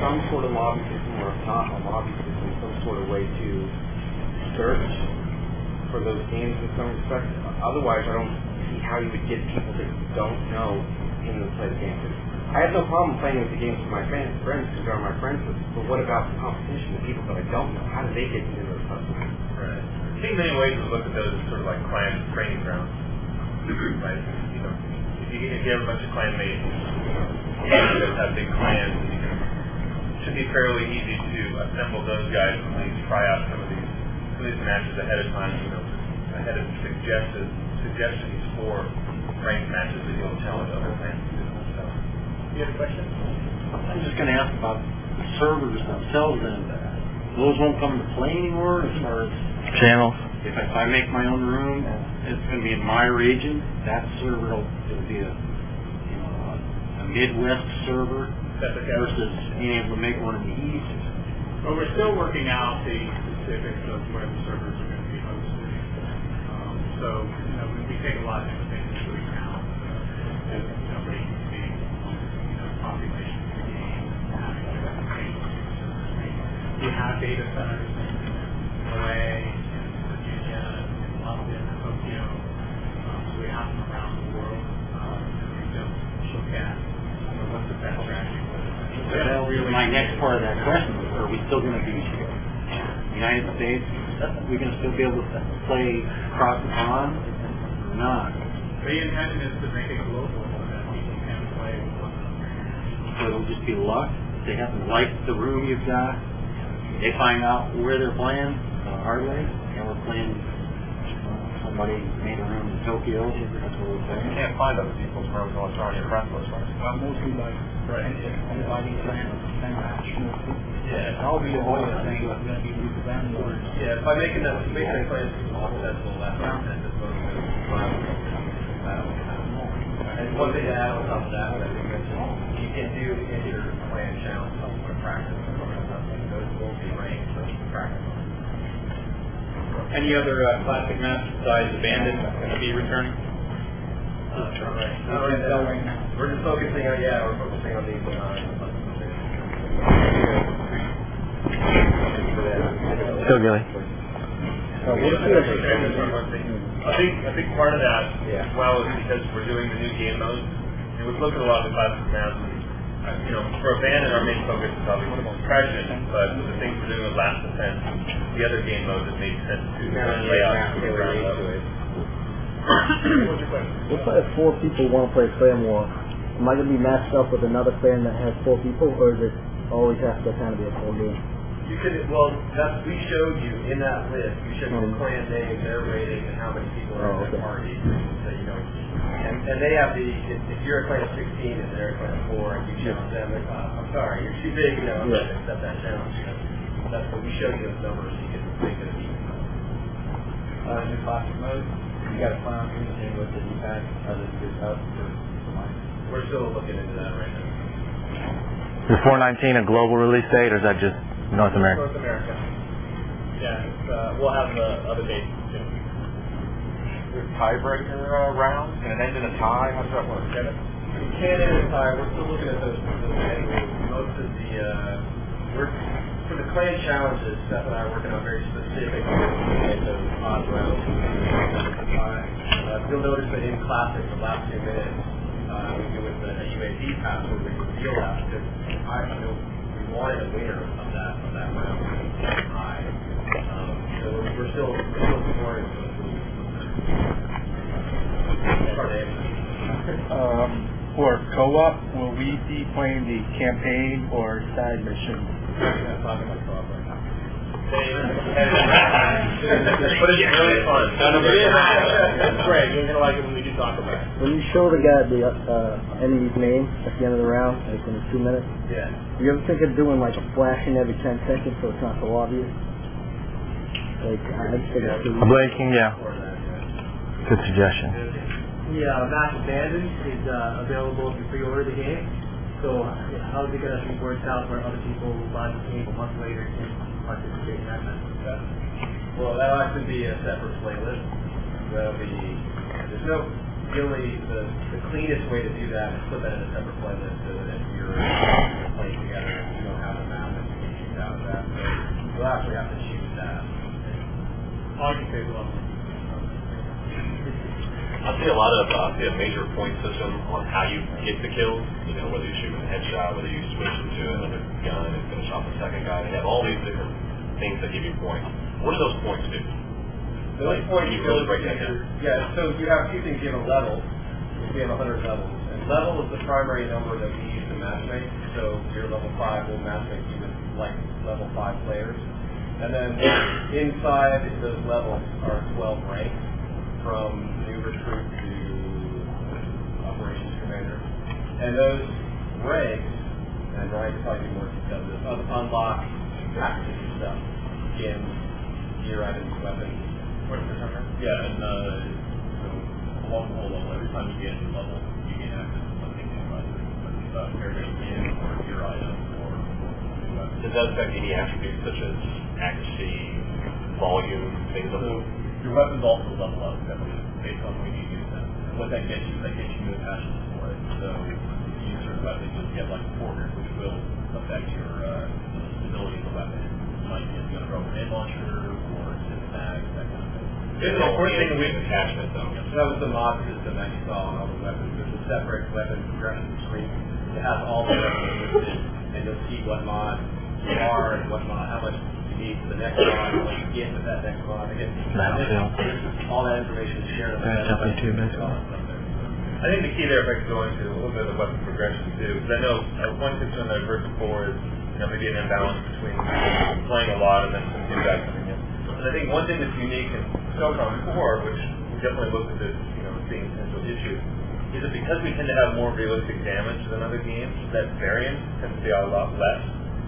some sort of lobby system, or if not a lobby system, some sort of way to search for those games in some respect? Otherwise, I don't see how you would get people that don't know in to play the game. I have no problem playing with the games with my friends because they're my friends, but what about the competition, the people that I don't know? How do they get into those customers? Right. I think many ways to look at those as sort of like clan training grounds. Right? You know, if you have a bunch of clanmates, you guys have big clans, it should be fairly easy to assemble those guys and at least try out some of these matches ahead of time, you know, ahead of suggestions for ranked matches that you'll tell other fans to do. So, you have a question? I'm just going to ask about the servers themselves, and those won't come into play anymore as far as channels. If I make my own room, it's going to be in my region. That server it'll be a Midwest server versus being able to make one in the East. Well, we're still working out the specifics of where the servers are going to be hosted. So, we take a lot of different things into account. Latency, population of the game, having different things. We have data centers in LA, in Virginia, in London, Tokyo. So we have them around the world. We just look at what's the best strategy for them. My next part of that question is, are we still going to be United States? Are we going to still be able to play across the pond or not? The intention is to make it global so that people can play with one another. So it'll just be luck. If they happen to like the room you've got, they find out where they're playing our way, and we're playing somebody made a room in Tokyo. That's what we're playing. You can't find other people's rooms unless they're on your friends list, right? Mostly by inviting fans to send match. Yeah. I'll be the one saying I'm going to be with the band. Yeah, by making that plan successful, that's content as opposed to and one thing to add on top of that, I think you can do inter-clan challenge for practice. Those will be ranked for practice. Any other classic maps besides Abandoned going to be returning? We're just focusing on, we're focusing on these Still Gilly. I think part of that as well is because we're doing the new game modes. And we've looked at a lot of the classic maps. For Abandoned, our main focus is obviously suppression, but with the things we're doing with Last Defense, the other game modes, it makes sense to lay out from the ground up. What's your question? Let's say if 4 people want to play Clan War, am I going to be matched up with another clan that has 4 people, or does it always have to kind of be a full game? You could, we showed you in that list, we showed you the clan name, their rating, and how many people are in that party. So, and they have if you're a clan of 16 and they're a clan of 4, and you show them, I'm sorry, you're too big, I'm not going to accept that challenge. That's what we showed you those numbers, so you can make it an even number. In the classic mode, you got to plan on communicating with the D-pad other than just us for mine. We're still looking into that right now. Is 419 a global release date, or is that just North America? North America. Yeah, we'll have other dates too. There's tiebreaker rounds? Can it end in a tie? How does that work? It can end in a tie. We're still looking at those angles. Most of for the clan challenges, Seth and I are working on very specific ways those odd rounds. You'll notice that in Classic, the last 2 minutes, we do with the UAP pass where we reveal that because we wanted a winner of that round. So we're still exploring those rules. For co-op, will we be playing the campaign or side missions? I'm not talking about co-op right now. But it's really fun. It's great. You're going to like it when we do talk about it. When you show the guy the enemy's name at the end of the round, like in 2 minutes, do you ever think of doing like a flashing every 10 seconds so it's not so obvious? Like, I just think it's too easy. Blinking, yeah. Good suggestion. Match Abandoned is available if you pre-order the game. So how is it going to be worked out where other people will buy the game a month later and participate in that match? Well, that'll actually be a separate playlist. That'll be, the cleanest way to do that is put that in a separate playlist so that if you're playing together, you don't have to save level. I see a major point system on how you get the kills. You know, whether you shoot with a headshot, whether you switch into another gun and finish off the second guy. They have all these different things that give you points. What do those points do? Those points you really break that down? Yeah, so you have two things. You have a level. We have 100 levels. And level is the primary number that we use to matchmake. So if you're level 5, we'll matchmake you with like level 5 players. And then inside those levels are 12 ranks, from new recruit to operations commander. And those ranks, and Ryan can probably do more detail of this, unlock packages and stuff. Skins, gear items, weapons. What's the number? Yeah, and So along the whole level, every time you get a new level, you gain access to something new, whether it's character skin or gear item or new weapon. Does that affect any attributes such as accuracy, volume, things like that? Your weapons also level up definitely based on when you use them. And what that gets you new attachments for it. So if you use certain weapons, you'll get like quarters, which will affect your stability of the weapon. You might get a rubber hand launcher or six mags, that kind of thing. This is the important thing we attachment though. So that was the mod system that you saw on all the weapons. There's a separate weapon progression screen that has all the weapons listed, and you'll see what mod you are and what mod, how much you need for the next mod, and what you get with that next mod. Again, all that information is shared on the I think the key there, if I could go into a little bit of the weapon progression too, because I know one concern that I've heard before is, maybe an imbalance between people playing a lot and then some new guys coming in. And I think one thing that's unique in Socom 4, which we definitely looked at this, as being a potential issue, is that because we tend to have more realistic damage than other games, that variance tends to be a lot less.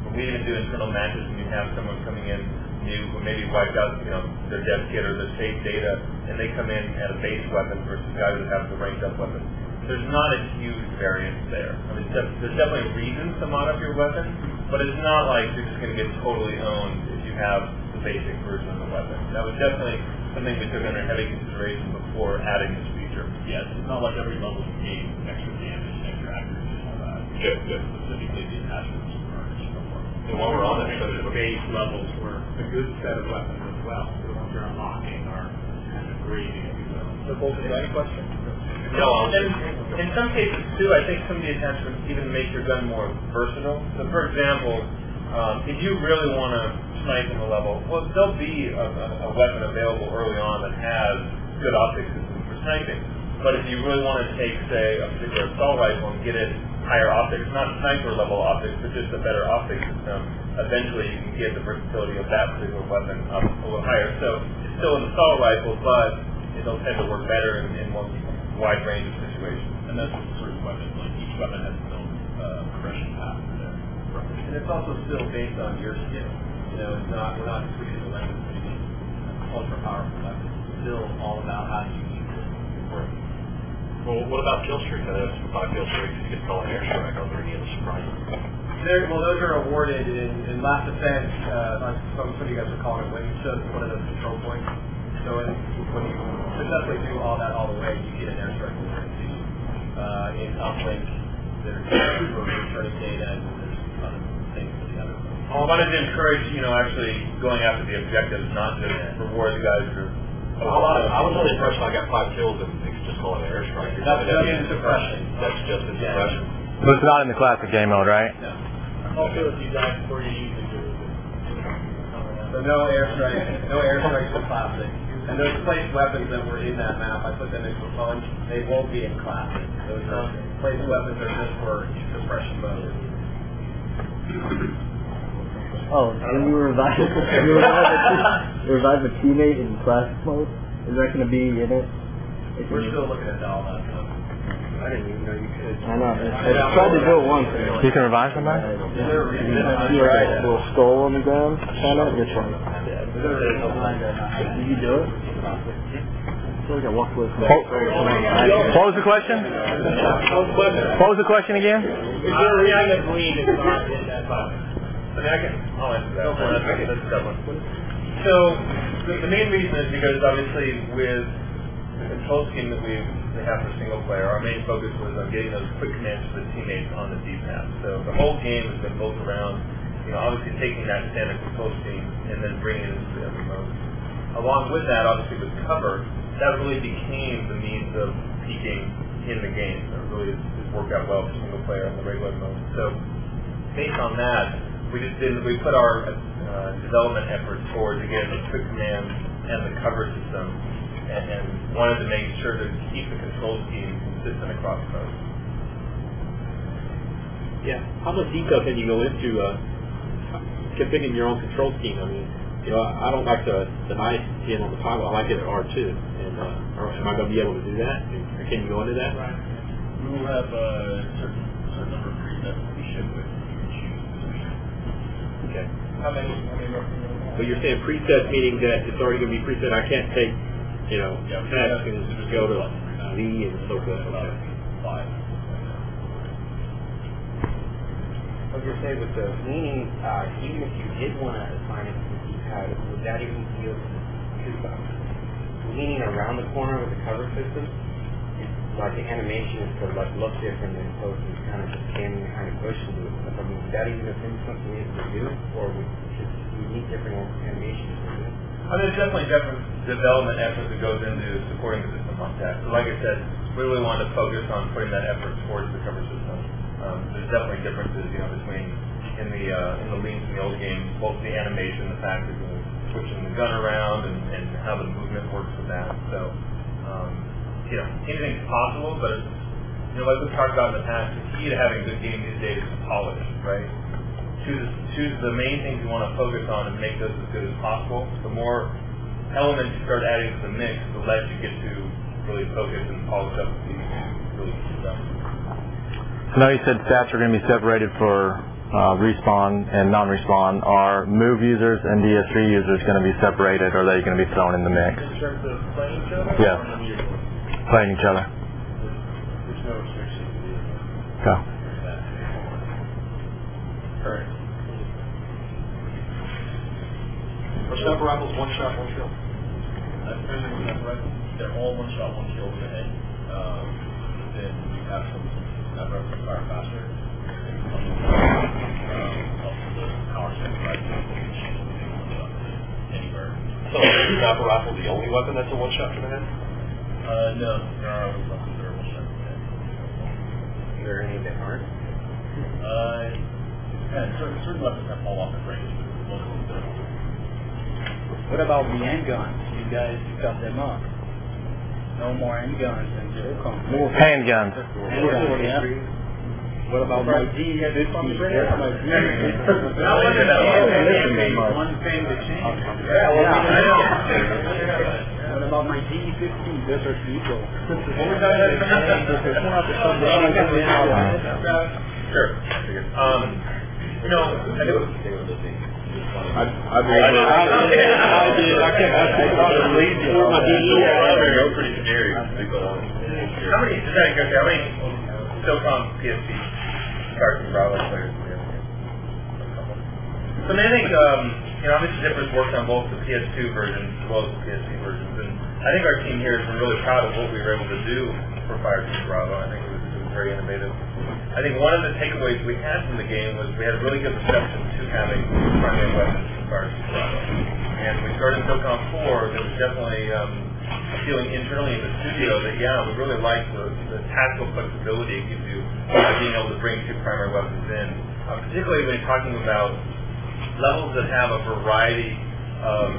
When we even do internal matches and you have someone coming in new who maybe wiped out, their dev kit or their saved data, and they come in at a base weapon versus guys that have the ranked up weapon, there's not a huge variance there. I mean, there's definitely reasons to mod up your weapon, but it's not like you're just going to get totally owned if you have the basic version of the weapon. That was definitely something we took under heavy consideration before adding this feature. Yes, it's not like every level you gain extra damage, extra accuracy, and all that. Good. Specifically, the attachments are more. And while we're on that, the base levels were a good set of weapons as well. The ones you're unlocking are kind of grading, if you will. So, both of any question? No, and in some cases too, I think some of the attachments even make your gun more versatile. So, for example, if you really want to snipe in a level, well, there'll be a weapon available early on that has good optics system for sniping. But if you really want to take, say, a particular assault rifle and get it higher optics, not sniper level optics, but just a better optics system, eventually you can get the versatility of that particular weapon up a little higher. So it's still an assault rifle, but it'll tend to work better in more wide range of situations. And that's with certain weapons. Like each weapon has its own progression path there. And it's also still based on your skill. We're not switching the weapons to ultra powerful weapons. It's still all about how you use it. Well, what about kill streaks? I know some 5 kill streaks you can call an airstrike. Are there any other surprises? Those are awarded in Last Defense, like some of you guys are calling it, when you chose one of those control points. So when you successfully do all that all the way, you get an airstrike award too. In Uplink, there's returning data, and there's other things for the other. I wanted to encourage, actually going after the objectives, not just reward the guys who are. I was under the impression I got 5 kills and it's just call it an airstrike. That's suppression. That's just a suppression. But it's not in the classic game mode, right? No. Also, if you die before you use it, So no airstrikes in classic. And those placed weapons that were in that map, I put them into a bunch. They won't be in classic. Those placed weapons are just for suppression mode. Oh, when you revive a teammate in classic mode, is that going to be in it? We're still looking at all that stuff. I didn't even know you could. I know. I tried to do it once. You can revive somebody? You see like a little skull on the ground, kind of. This one. Did you do it? I feel like I walked away from it. What was the question? What was the question again? Is there a reason to believe it's not in that box? I'll answer that one. That's a tough one. So, the main reason is because obviously with the control scheme that we have for single player, our main focus was on getting those quick commands to the teammates on the D-pad. So the whole game has been built around, obviously taking that standard control scheme and then bringing it into the other modes. along with that, obviously with cover, that really became the means of peaking in the game. It really has worked out well for single player in the regular mode. So based on that, we put our development efforts towards, again, the quick command and the cover system, and wanted to make sure to keep the control scheme consistent across modes. Yeah. How much detail can you go into configuring your own control scheme? I mean, I don't like the nice pin on the toggle. I like it at R2. And am I going to be able to do that? Or can you go into that? Right. We will have a certain number of presets that we ship with. You can choose between. Okay. How many But you're saying presets, meaning that it's already going to be preset. I can't take, text and just go to Z and so forth. Okay. 5. I was going to say, with the leaning, even if you did want to assign it to the keypad, would that even feel leaning around the corner with the cover system? Like the animation is to look different than opposed to kind of just standing behind a cushion. I mean, would that even have been something you could do, or would you need different animations for this? There's definitely different development effort that goes into supporting the system like that. So like I said, we really wanted to focus on putting that effort towards the cover system. There's definitely differences, between in the leans in the old game, both the animation, the fact that you're switching the gun around, and how the movement works with that. So, anything's possible, but like we've talked about in the past, the key to having a good game these days is polish, right? Choose the main things you want to focus on and make those as good as possible. The more elements you start adding to the mix, the less you get to really focus and polish up these really key stuff. I know you said stats are going to be separated for respawn and non-respawn. Are move users and DS3 users going to be separated, or are they going to be thrown in the mix? In terms of playing each other? Yeah. Or Playing each other. there's no restrictions. Okay. Correct. Are sniper rifles one shot, one kill? They're all one shot, one kill with the head. Then you have some sniper rifles that fire faster. Also the power spec anywhere. So is sniper rifle the only weapon that's a one shot to the head? No, there are other weapons that are one shot to the head. Are there any that aren't? Certain weapons have fall off the range, but most of them don't. What about the handguns? You guys got them up. No more handguns and Socom. More Handguns. yeah. What about my D? My D. One thing to change. What about my D15 Desert Eagle? Sure. Pretty scary. How many Socom PSP cards and Bravo players do we have? So I think, obviously Zippers worked on both the PS2 versions as well as the PSP versions, and I think our team here has been really proud of what we were able to do for Fire Team Bravo. I think it was very innovative. I think one of the takeaways we had from the game was we had a really good reception to having primary weapons in Fire Team Bravo. And when we started SOCOM 4, there was definitely a feeling internally in the studio that, we really like the tactical flexibility it gives you being able to bring two primary weapons in. Particularly when you're talking about levels that have a variety of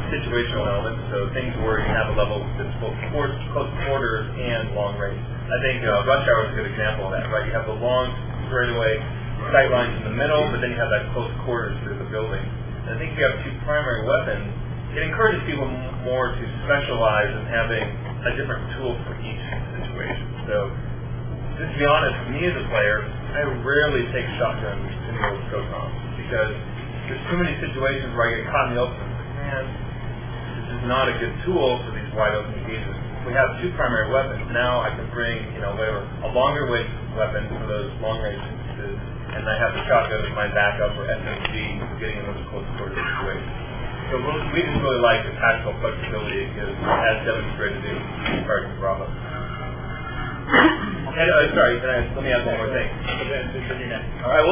situational elements, so things where you have a level that's both close quarters and long range. I think Rush Hour is a good example of that, right? You have the long straightaway sight lines in the middle, but then you have that close quarters through the building. And I think if you have two primary weapons, it encourages people more to specialize in having a different tool for each situation. So, just to be honest, me as a player, I rarely take shotguns in the old SOCOM because there's too many situations where I get caught in the open. Man, this is not a good tool for these wide open engagements. If we have two primary weapons, now I can bring, a longer range weapon for those long range instances, and I have the shotgun as my backup for SMG for getting in those close quarter situations. So we just really like the tactical flexibility it gives, as demonstrated in Fire Team Bravo. And, sorry, let me add one more thing. All right,